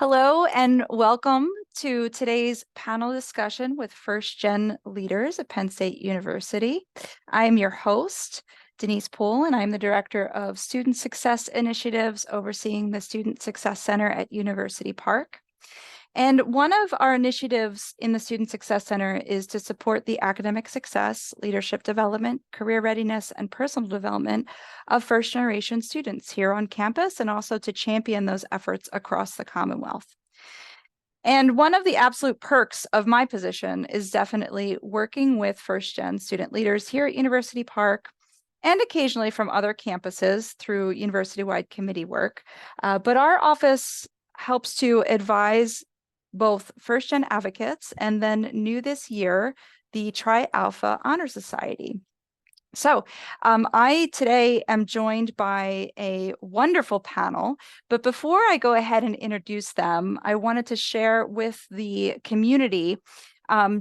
Hello and welcome to today's panel discussion with First Gen leaders at Penn State University. I am your host, Denise Poole, and I'm the Director of Student Success Initiatives overseeing the Student Success Center at University Park. And one of our initiatives in the Student Success Center is to support the academic success, leadership development, career readiness, and personal development of first generation students here on campus, and also to champion those efforts across the Commonwealth. And one of the absolute perks of my position is definitely working with first gen student leaders here at University Park and occasionally from other campuses through university-wide committee work. But our office helps to advise both first gen advocates and then new this year, the Tri Alpha Honor Society. So I today am joined by a wonderful panel, but before I go ahead and introduce them, I wanted to share with the community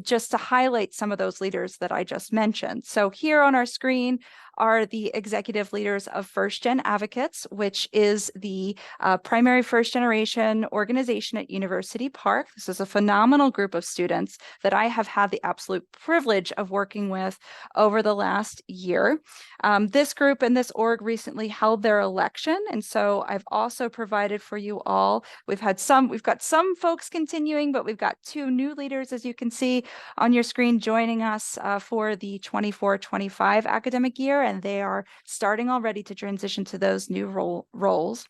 just to highlight some of those leaders that I just mentioned. So here on our screen are the executive leaders of First Gen Advocates, which is the primary first generation organization at University Park. This is a phenomenal group of students that I have had the absolute privilege of working with over the last year. This group and this org recently held their election, and so I've also provided for you all. We've got some folks continuing, but we've got two new leaders, as you can see on your screen, joining us for the 24-25 academic year, and they are starting already to transition to those new roles.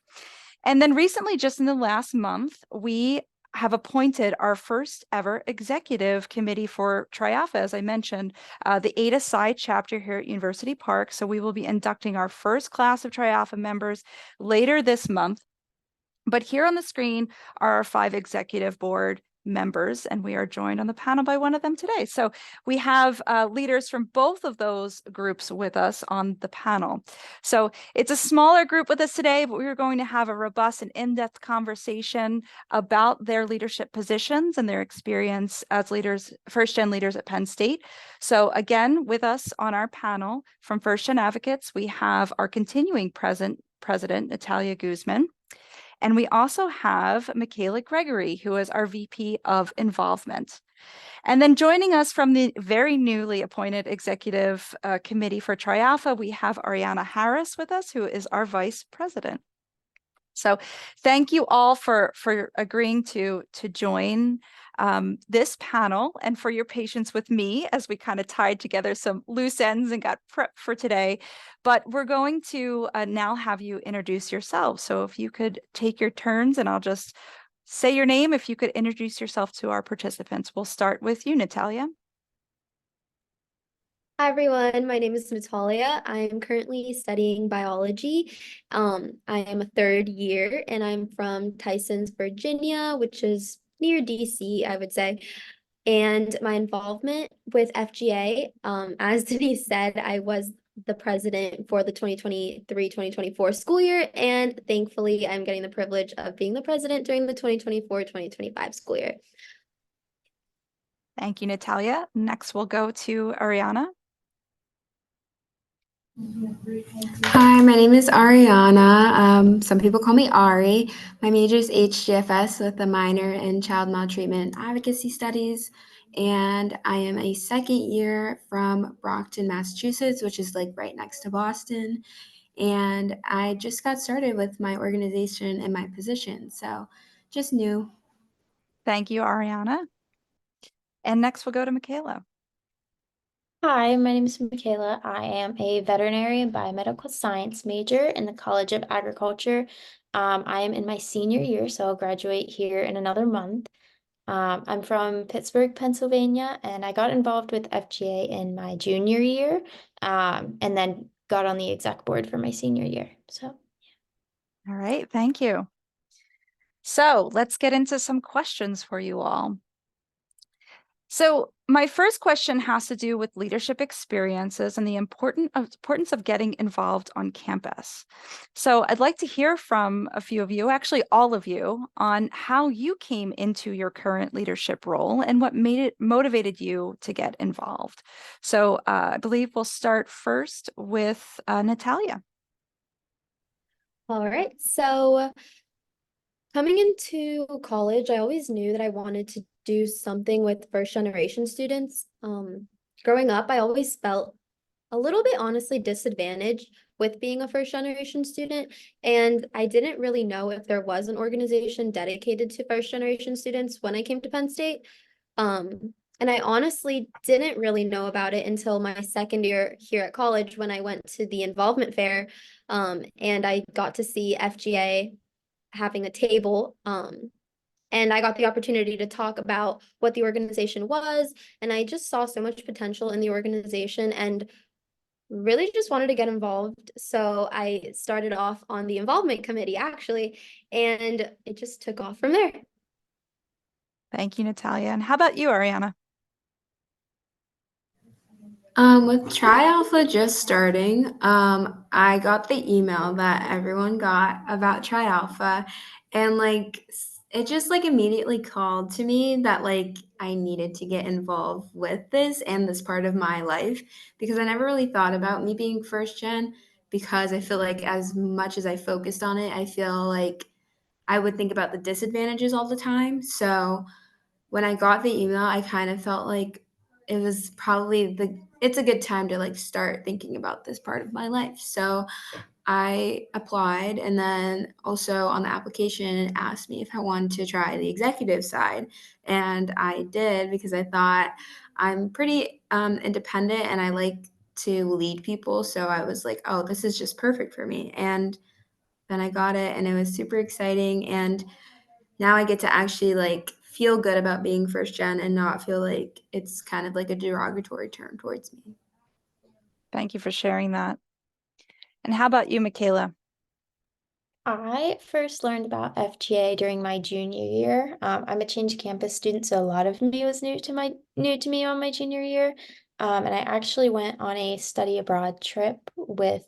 And then recently, just in the last month, we have appointed our first ever executive committee for Tri Alpha, as I mentioned, the Eta Psi chapter here at University Park. So we will be inducting our first class of Tri Alpha members later this month. But here on the screen are our 5 executive board members, and we are joined on the panel by one of them today. So we have leaders from both of those groups with us on the panel. So it's a smaller group with us today, but we are going to have a robust and in-depth conversation about their leadership positions and their experience as leaders, first-gen leaders at Penn State. So again, with us on our panel from First-gen Advocates, we have our continuing president, Natalia Guzman. And we also have Michaela Gregory, who is our VP of Involvement. And then joining us from the very newly appointed executive committee for Tri Alpha, we have Ariana Harris with us, who is our vice president. So thank you all for agreeing to join this panel and for your patience with me as we kind of tied together some loose ends and got prepped for today. But we're going to now have you introduce yourselves. So if you could take your turns, and I'll just say your name, if you could introduce yourself to our participants. We'll start with you, Natalia. Hi everyone, my name is Natalia. I am currently studying biology. I am a third year and I'm from Tysons, Virginia, which is near DC, I would say. And my involvement with FGA, as Denise said, I was the president for the 2023-2024 school year, and thankfully I'm getting the privilege of being the president during the 2024-2025 school year. Thank you, Natalia. Next, we'll go to Ariana. Hi, my name is Ariana. Some people call me Ari. My major is HGFS with a minor in child maltreatment advocacy studies. And I am a second year from Brockton, Massachusetts, which is like right next to Boston. And I just got started with my organization and my position. So just new. Thank you, Ariana. And next, we'll go to Michaela. Hi, my name is Michaela. I am a veterinary and biomedical science major in the College of Agriculture. I am in my senior year, so I'll graduate here in another month. I'm from Pittsburgh, Pennsylvania, and I got involved with FGA in my junior year, and then got on the exec board for my senior year. So, All right, thank you. So let's get into some questions for you all. So my first question has to do with leadership experiences and the importance of getting involved on campus. So I'd like to hear from a few of you, actually all of you, on how you came into your current leadership role and what motivated you to get involved. So I believe we'll start first with Natalia. All right, so Coming into college, I always knew that I wanted to do something with first generation students. Growing up, I always felt a little bit honestly disadvantaged with being a first generation student. And I didn't really know if there was an organization dedicated to first generation students when I came to Penn State. And I honestly didn't really know about it until my second year here at college when I went to the involvement fair. And I got to see FGA having a table. And I got the opportunity to talk about what the organization was. And I just saw so much potential in the organization and really just wanted to get involved. So I started off on the involvement committee actually, and it just took off from there. Thank you, Natalia. And how about you, Ariana? With Tri Alpha just starting, I got the email that everyone got about Tri Alpha, and it just like immediately called to me that like I needed to get involved with this and this part of my life because I never really thought about me being first gen because I feel like as much as I focused on it, I feel like I would think about the disadvantages all the time. So when I got the email, I kind of felt like it was probably it's a good time to like start thinking about this part of my life. So I applied and then also on the application it asked me if I wanted to try the executive side. And I did because I thought I'm pretty independent and I like to lead people. So I was like, oh, this is just perfect for me. And then I got it and it was super exciting. And now I get to actually like feel good about being first gen and not feel like it's kind of like a derogatory term towards me. Thank you for sharing that. And how about you, Michaela? I first learned about FGA during my junior year. I'm a change campus student, so a lot of me was new to me on my junior year. And I actually went on a study abroad trip with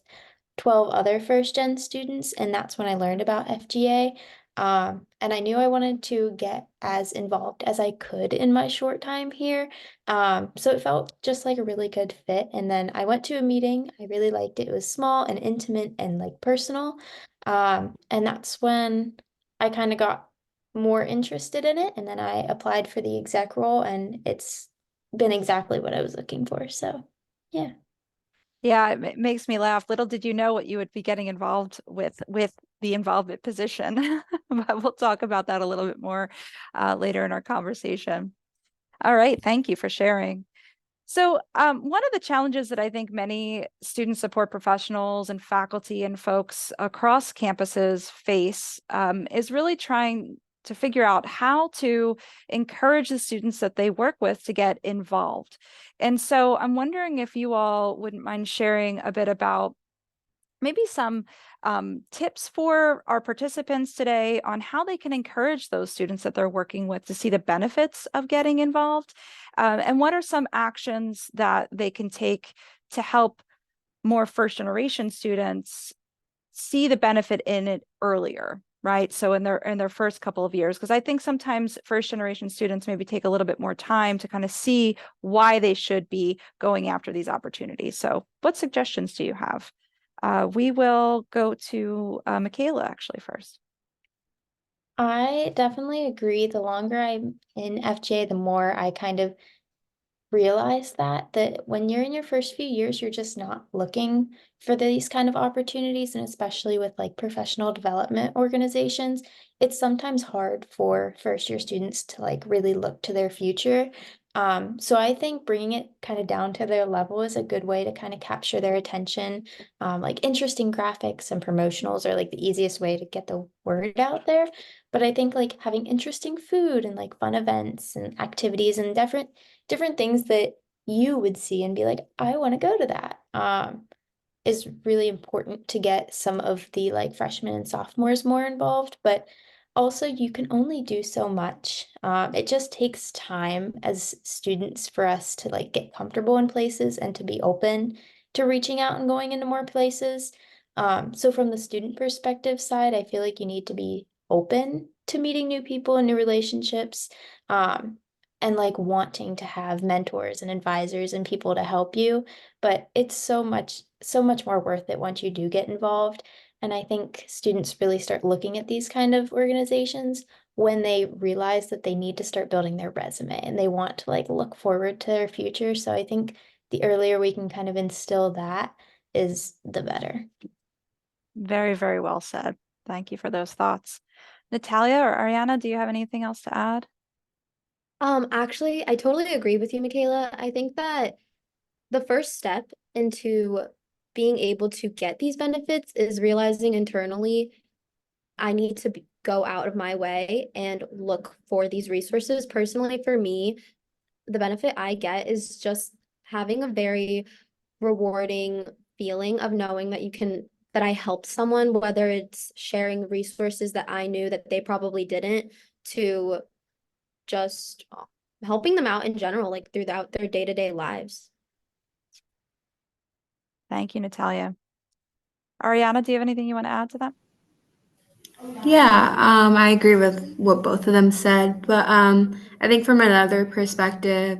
12 other first gen students, and that's when I learned about FGA. And I knew I wanted to get as involved as I could in my short time here. So it felt just like a really good fit. And then I went to a meeting. I really liked it. It was small and intimate and like personal. And that's when I kind of got more interested in it. And then I applied for the exec role, and it's been exactly what I was looking for. So, yeah. Yeah, it makes me laugh. Little did you know what you would be getting involved with the involvement position. But we'll talk about that a little bit more later in our conversation. All right, thank you for sharing. So one of the challenges that I think many student support professionals and faculty and folks across campuses face is really trying to figure out how to encourage the students that they work with to get involved. And so I'm wondering if you all wouldn't mind sharing a bit about maybe some tips for our participants today on how they can encourage those students that they're working with to see the benefits of getting involved, and what are some actions that they can take to help more first generation students see the benefit in it earlier, right? So in their first couple of years, because I think sometimes first generation students maybe take a little bit more time to kind of see why they should be going after these opportunities. So what suggestions do you have? We will go to Michaela actually first. I definitely agree. The longer I'm in FJ, the more I kind of realize that when you're in your first few years, you're just not looking for these kind of opportunities, and especially with like professional development organizations, it's sometimes hard for first year students to like really look to their future. So I think bringing it kind of down to their level is a good way to kind of capture their attention. Like interesting graphics and promotionals are like the easiest way to get the word out there. But I think like having interesting food and like fun events and activities and different things that you would see and be like, I want to go to that, is really important to get some of the like freshmen and sophomores more involved. But also, you can only do so much. It just takes time as students for us to like get comfortable in places and to be open to reaching out and going into more places. So from the student perspective side, I feel like you need to be open to meeting new people and new relationships. And like wanting to have mentors and advisors and people to help you, but it's so much more worth it once you do get involved. And I think students really start looking at these kind of organizations when they realize that they need to start building their resume and they want to like look forward to their future. So I think the earlier we can kind of instill that is the better. Very, very well said. Thank you for those thoughts. Natalia or Ariana, do you have anything else to add? Actually, I totally agree with you, Michaela. I think that the first step into being able to get these benefits is realizing internally, I need to go out of my way and look for these resources. Personally, for me, the benefit I get is just having a very rewarding feeling of knowing that that I helped someone, whether it's sharing resources that I knew that they probably didn't, to just helping them out in general, like throughout their day-to-day lives. Thank you, Natalia. Ariana, do you have anything you want to add to that? Yeah, I agree with what both of them said, but I think from another perspective,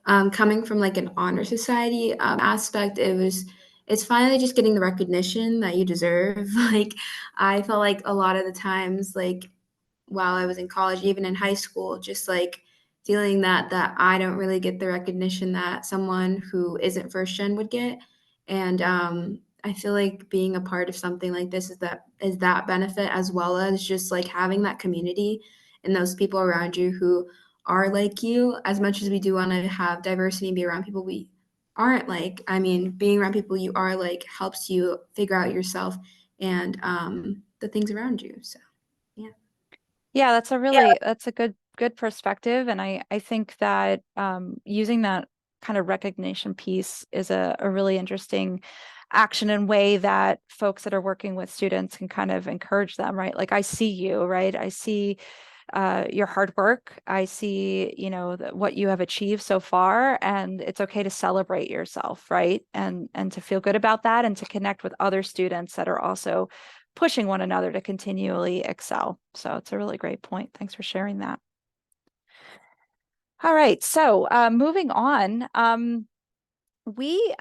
coming from like an honor society aspect, it's finally just getting the recognition that you deserve. Like I felt like a lot of the times, like while I was in college, even in high school, just like feeling that I don't really get the recognition that someone who isn't first gen would get, and I feel like being a part of something like this is that benefit as well as just like having that community and those people around you who are like you. As much as we do want to have diversity and be around people we aren't like, I mean, being around people you are like helps you figure out yourself and the things around you. So yeah. Yeah, that's a good perspective. And I think that using that kind of recognition piece is a really interesting action and way that folks that are working with students can kind of encourage them, right? Like I see you, right? I see your hard work. I see, you know, what you have achieved so far, and it's okay to celebrate yourself, right? And to feel good about that and to connect with other students that are also pushing one another to continually excel. So it's a really great point. Thanks for sharing that. All right, so moving on, we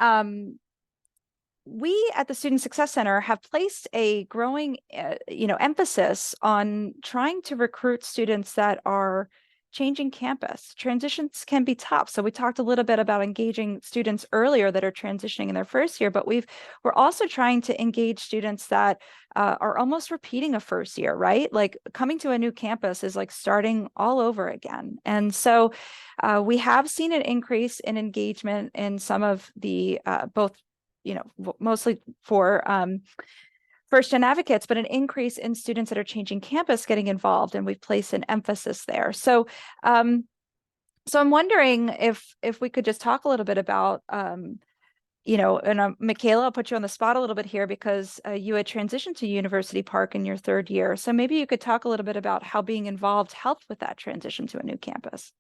we at the Student Success Center have placed a growing, emphasis on trying to recruit students that are changing campus. Transitions can be tough. So we talked a little bit about engaging students earlier that are transitioning in their first year, but we're also trying to engage students that are almost repeating a first year, right? Like coming to a new campus is like starting all over again. And so we have seen an increase in engagement in some of the both mostly for first gen advocates, but an increase in students that are changing campus getting involved, and we've placed an emphasis there. So I'm wondering if we could just talk a little bit about Michaela, I'll put you on the spot a little bit here because you had transitioned to University Park in your third year. So maybe you could talk a little bit about how being involved helped with that transition to a new campus.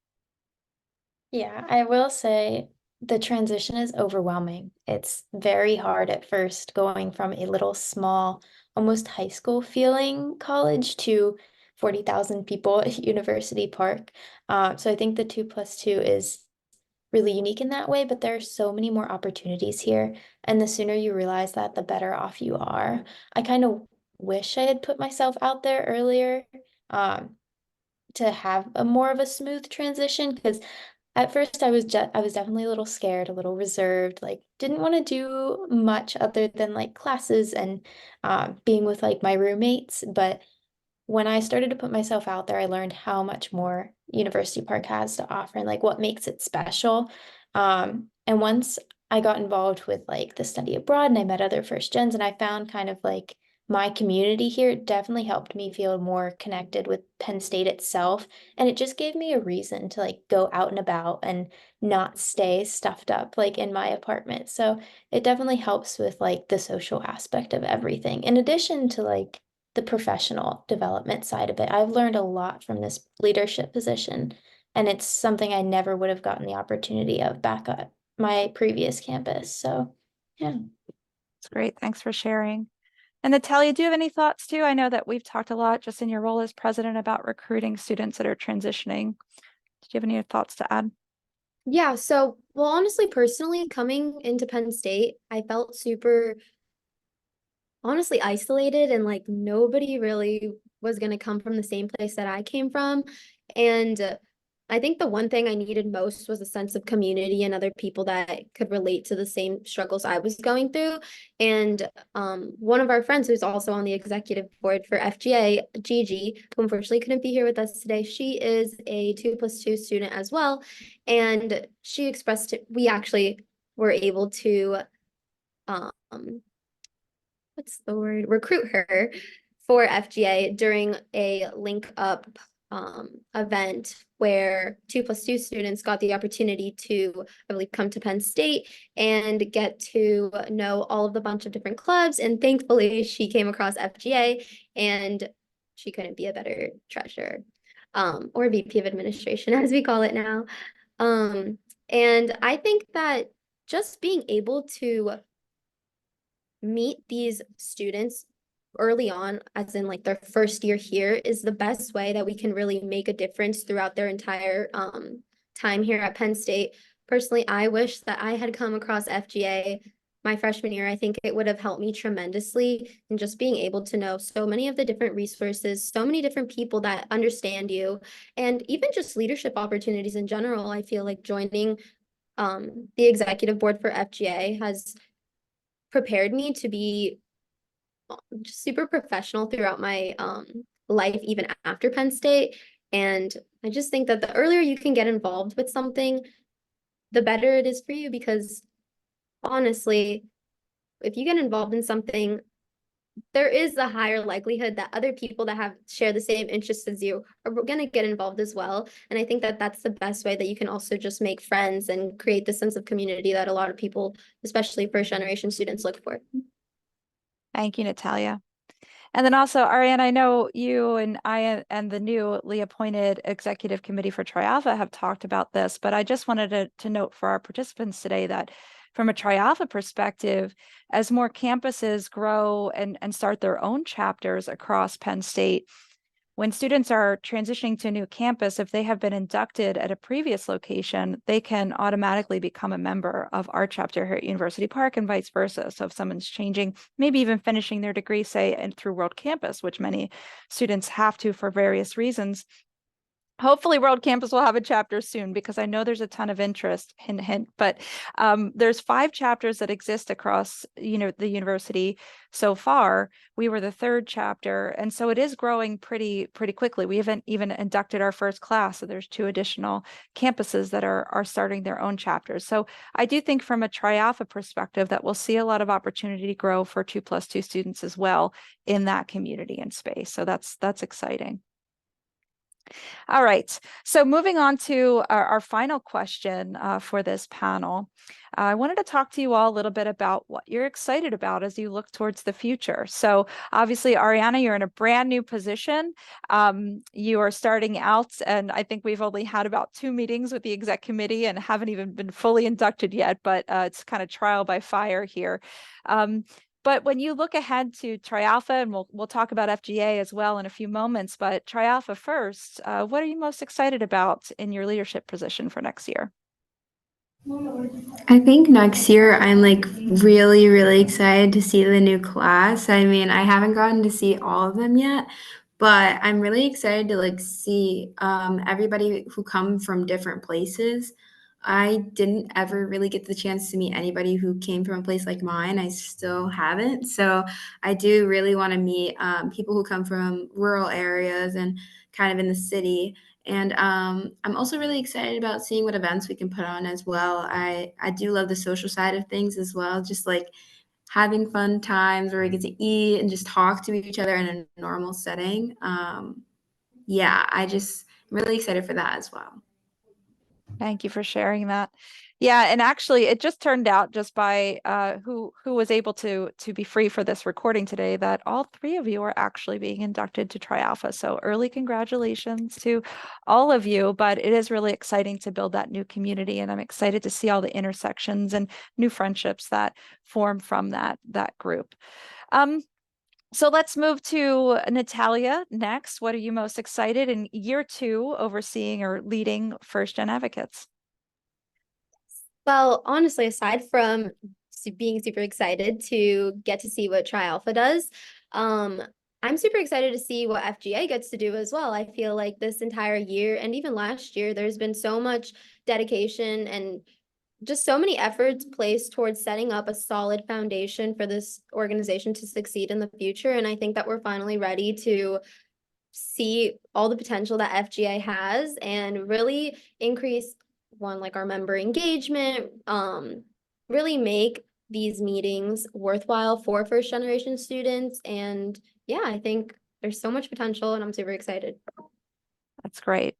Yeah, I will say the transition is overwhelming. It's very hard at first going from a little small, almost high school feeling college to 40,000 people at University Park. So I think the 2+2 is really unique in that way, but there are so many more opportunities here. And the sooner you realize that, the better off you are. I kind of wish I had put myself out there earlier, to have a more of a smooth transition, because at first I was definitely a little scared, a little reserved, like didn't want to do much other than like classes and being with like my roommates. But when I started to put myself out there, I learned how much more University Park has to offer and like what makes it special. And once I got involved with like the study abroad and I met other first gens and I found kind of like my community here, it definitely helped me feel more connected with Penn State itself. And it just gave me a reason to like go out and about and not stay stuffed up like in my apartment. So it definitely helps with like the social aspect of everything. In addition to like the professional development side of it. I've learned a lot from this leadership position, and it's something I never would have gotten the opportunity of back at my previous campus. So, yeah. It's great. Thanks for sharing. And Natalia, do you have any thoughts too? I know that we've talked a lot just in your role as president about recruiting students that are transitioning. Did you have any thoughts to add? Yeah, so, well, honestly, personally, coming into Penn State, I felt super honestly isolated and like nobody really was going to come from the same place that I came from. And I think the one thing I needed most was a sense of community and other people that could relate to the same struggles I was going through. And one of our friends who's also on the executive board for FGA, Gigi, who unfortunately couldn't be here with us today, she is a 2+2 student as well. And she expressed, we actually were able to um what's the word, recruit her for FGA during a link up event where 2+2 students got the opportunity to, I believe, come to Penn State and get to know all of the bunch of different clubs. And thankfully, she came across FGA, and she couldn't be a better treasurer, or VP of administration, as we call it now. And I think that just being able to meet these students early on, as in like their first year here, is the best way that we can really make a difference throughout their entire time here at Penn State. Personally, I wish that I had come across FGA my freshman year. I think it would have helped me tremendously in just being able to know so many of the different resources, so many different people that understand you, and even just leadership opportunities in general. I feel like joining the executive board for FGA has prepared me to be just super professional throughout my life, even after Penn State. And I just think that the earlier you can get involved with something, the better it is for you, because honestly, if you get involved in something, there is a higher likelihood that other people that have share the same interests as you are going to get involved as well. And I think that that's the best way that you can also just make friends and create the sense of community that a lot of people, especially first generation students, look for. Thank you, Natalia. And then also, Ariane, I know you and I and the newly appointed executive committee for Tri Alpha have talked about this, but I just wanted to note for our participants today that from a Tri Alpha perspective, as more campuses grow and start their own chapters across Penn State, when students are transitioning to a new campus, if they have been inducted at a previous location, they can automatically become a member of our chapter here at University Park and vice versa. So if someone's changing, maybe even finishing their degree, say, and through World Campus, which many students have to for various reasons, hopefully World Campus will have a chapter soon, because I know there's a ton of interest, hint, hint, but there's 5 chapters that exist across, the university so far. We were the 3rd chapter. And so it is growing pretty quickly. We haven't even inducted our first class. So there's 2 additional campuses that are starting their own chapters. So I do think from a Tri Alpha perspective that we'll see a lot of opportunity to grow for 2+2 students as well in that community and space. So that's exciting. All right, so moving on to our final question for this panel. I wanted to talk to you all a little bit about what you're excited about as you look towards the future. So obviously, Ariana, you're in a brand new position. You are starting out, and I think we've only had about 2 meetings with the exec committee and haven't even been fully inducted yet, but it's kind of trial by fire here. But when you look ahead to Tri Alpha, and we'll talk about FGA as well in a few moments, but Tri Alpha first, what are you most excited about in your leadership position for next year? I think next year I'm like really, really excited to see the new class. I mean, I haven't gotten to see all of them yet, but I'm really excited to like see everybody who come from different places. I didn't ever really get the chance to meet anybody who came from a place like mine. I still haven't. So I do really want to meet people who come from rural areas and kind of in the city. And I'm also really excited about seeing what events we can put on as well. I do love the social side of things as well, just like having fun times where we get to eat and just talk to each other in a normal setting. Yeah, I'm really excited for that as well. Thank you for sharing that. Yeah, and actually, it just turned out just by who was able to be free for this recording today that all 3 of you are actually being inducted to Tri Alpha. So early congratulations to all of you. But it is really exciting to build that new community, and I'm excited to see all the intersections and new friendships that form from that group. So let's move to Natalia next. What are you most excited in year 2 overseeing or leading First Gen Advocates? Well, honestly, aside from being super excited to get to see what Tri Alpha does. I'm super excited to see what FGA gets to do as well. I feel like this entire year and even last year, there's been so much dedication and just so many efforts placed towards setting up a solid foundation for this organization to succeed in the future. And I think that we're finally ready to see all the potential that FGA has and really increase like our member engagement, really make these meetings worthwhile for first generation students. And yeah, I think there's so much potential and I'm super excited. That's great.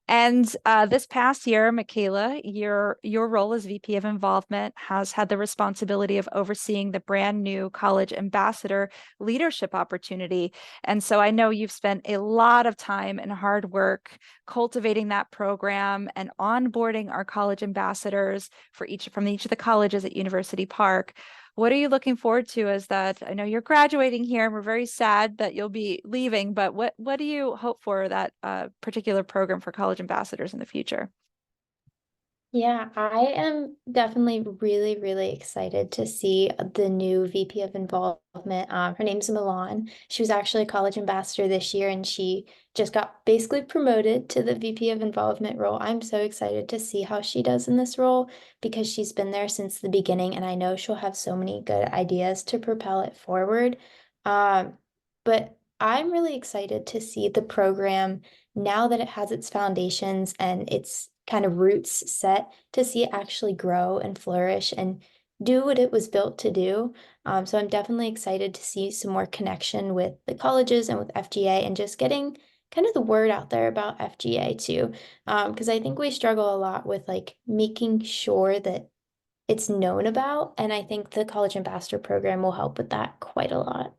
And this past year, Michaela, your role as VP of Involvement has had the responsibility of overseeing the brand new College Ambassador leadership opportunity. And so I know you've spent a lot of time and hard work cultivating that program and onboarding our college ambassadors from each of the colleges at University Park. What are you looking forward to as that? I know you're graduating here and we're very sad that you'll be leaving, but what do you hope for that particular program for college ambassadors in the future? Yeah, I am definitely really, really excited to see the new VP of Involvement. Her name's Milan. She was actually a college ambassador this year, and she just got basically promoted to the VP of Involvement role. I'm so excited to see how she does in this role because she's been there since the beginning, and I know she'll have so many good ideas to propel it forward. But I'm really excited to see the program now that it has its foundations and its kind of roots set, to see it actually grow and flourish and do what it was built to do. So I'm definitely excited to see some more connection with the colleges and with FGA and just getting kind of the word out there about FGA too. Because I think we struggle a lot with like making sure that it's known about. And I think the College Ambassador program will help with that quite a lot.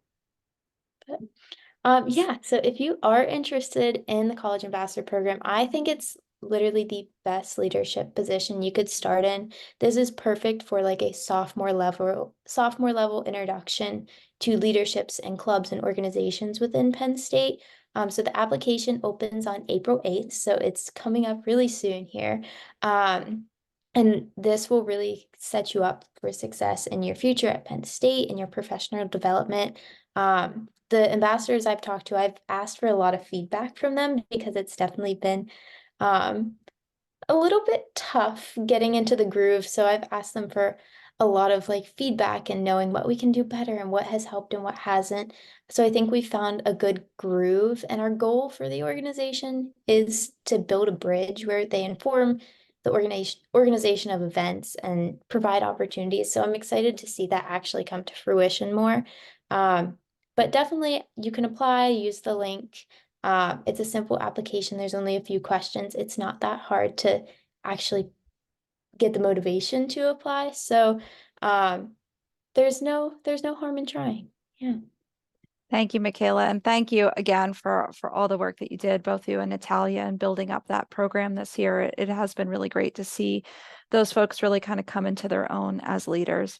But yeah, so if you are interested in the College Ambassador program, I think it's literally the best leadership position you could start in. This is perfect for like a sophomore level introduction to leaderships and clubs and organizations within Penn State. So the application opens on April 8th, so it's coming up really soon here. And this will really set you up for success in your future at Penn State and your professional development. The ambassadors I've talked to, I've asked for a lot of feedback from them because it's definitely been a little bit tough getting into the groove. So I've asked them for a lot of like feedback and knowing what we can do better and what has helped and what hasn't. So I think we found a good groove, and our goal for the organization is to build a bridge where they inform the organization of events and provide opportunities. So I'm excited to see that actually come to fruition more. But definitely you can apply, use the link. It's a simple application. There's only a few questions. It's not that hard to actually get the motivation to apply. So there's no harm in trying. Yeah. Thank you, Michaela, and thank you again for all the work that you did, both you and Natalia, in building up that program this year. It has been really great to see those folks really kind of come into their own as leaders.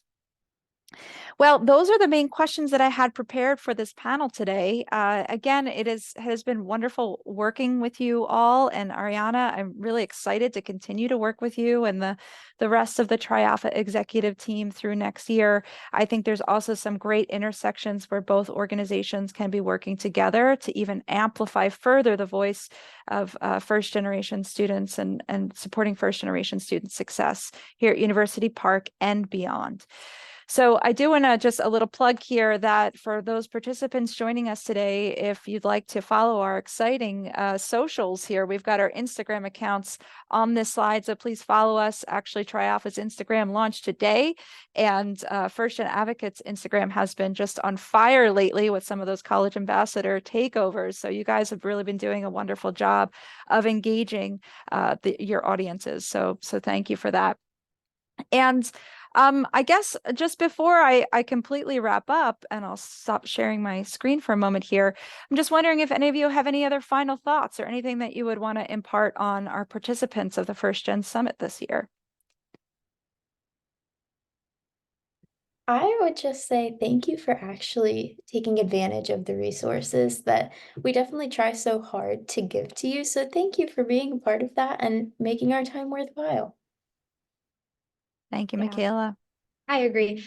Well, those are the main questions that I had prepared for this panel today. Again, it has been wonderful working with you all. And Ariana, I'm really excited to continue to work with you and the rest of the Tri Alpha executive team through next year. I think there's also some great intersections where both organizations can be working together to even amplify further the voice of first generation students and supporting first generation student success here at University Park and beyond. So I do want to just a little plug here that for those participants joining us today, if you'd like to follow our exciting socials here, we've got our Instagram accounts on this slide. So please follow us. Actually, Tri Alpha's Instagram launched today, and First Gen Advocates Instagram has been just on fire lately with some of those college ambassador takeovers. So you guys have really been doing a wonderful job of engaging your audiences. So thank you for that. And I guess just before I completely wrap up, and I'll stop sharing my screen for a moment here, I'm just wondering if any of you have any other final thoughts or anything that you would want to impart on our participants of the First Gen Summit this year. I would just say thank you for actually taking advantage of the resources that we definitely try so hard to give to you. So thank you for being a part of that and making our time worthwhile. Thank you, Yeah. Michaela. I agree.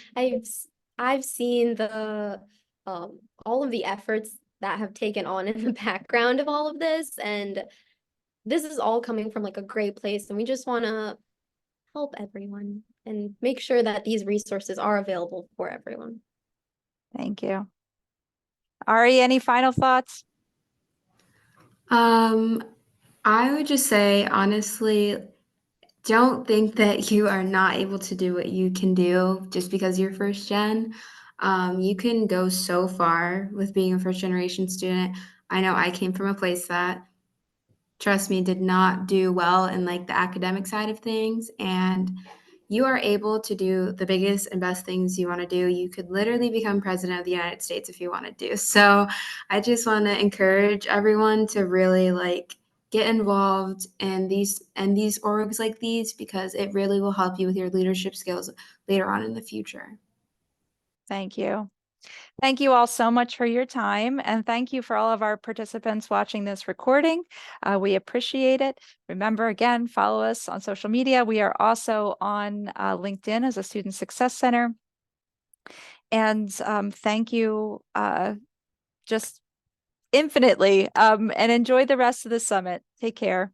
I've seen the all of the efforts that have taken on in the background of all of this, and this is all coming from like a great place, and we just want to help everyone and make sure that these resources are available for everyone. Thank you. Ari, any final thoughts? I would just say, honestly, don't think that you are not able to do what you can do just because you're first gen. You can go so far with being a first generation student. I know I came from a place that, trust me, did not do well in like the academic side of things. And you are able to do the biggest and best things you want to do. You could literally become president of the United States if you wanted to. So I just want to encourage everyone to really like get involved in these orgs like these, because it really will help you with your leadership skills later on in the future. Thank you. Thank you all so much for your time, and thank you for all of our participants watching this recording. We appreciate it. Remember, again, follow us on social media. We are also on LinkedIn as a Student Success Center. And thank you just infinitely, and enjoy the rest of the summit. Take care.